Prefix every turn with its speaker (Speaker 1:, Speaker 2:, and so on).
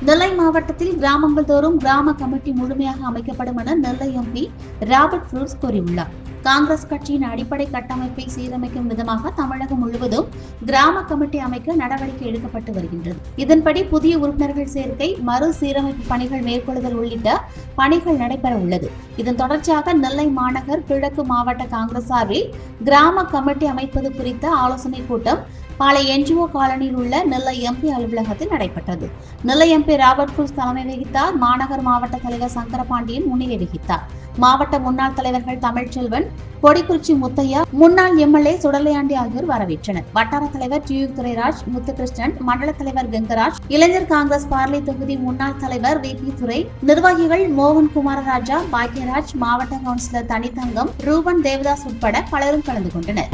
Speaker 1: நெல்லை மாவட்டத்தில் கிராமங்கள் தோறும் கிராம கமிட்டி முழுமையாக அமைக்கப்படும் என நெல்லை எம்பி ராபர்ட் புரூஸ் கூறியுள்ளார். காங்கிரஸ் கட்சியின் அடிப்படை கட்டமைப்பை சீரமைக்கும் விதமாக தமிழகம் முழுவதும் கிராம கமிட்டி அமைக்க நடவடிக்கை எடுக்கப்பட்டு வருகின்றது. இதன்படி புதிய உறுப்பினர்கள் சேர்க்கை, மறு சீரமைப்பு பணிகள் மேற்கொள்ளுதல் உள்ளிட்ட பணிகள் நடைபெற உள்ளது. இதன் தொடர்ச்சியாக நெல்லை மாநகர் கிழக்கு மாவட்ட காங்கிரஸ் சார்பில் கிராம கமிட்டி அமைப்பது குறித்த ஆலோசனை கூட்டம் பாளை என்ஜிஓ காலனியில் உள்ள நெல்லை எம்பி அலுவலகத்தில் நடைபெற்றது. நெல்லை எம்பி ராபர்ட் புரூஸ் தலைமை வகித்தார். மாநகர் மாவட்ட தலைவர் சங்கரபாண்டியன் முன்னிலை வகித்தார். மாவட்ட முன்னாள் தலைவர்கள் தமிழ்ச்செல்வன், கொடிக்குறிச்சி முத்தையா, முன்னாள் எம்எல்ஏ சுடலையாண்டி ஆகியோர் வரவேற்றனர். வட்டார தலைவர் டி. துரைராஜ், முத்துகிருஷ்ணன், மண்டல தலைவர் கங்கராஜ், இளைஞர் காங்கிரஸ் பார்லி தொகுதி முன்னாள் தலைவர் வி. பி. துரை, நிர்வாகிகள் மோகன் குமாரராஜா, பாக்கியராஜ், மாவட்ட கவுன்சிலர் தனித்தங்கம், ரூபன் தேவதாஸ் உட்பட பலரும் கலந்து கொண்டனர்.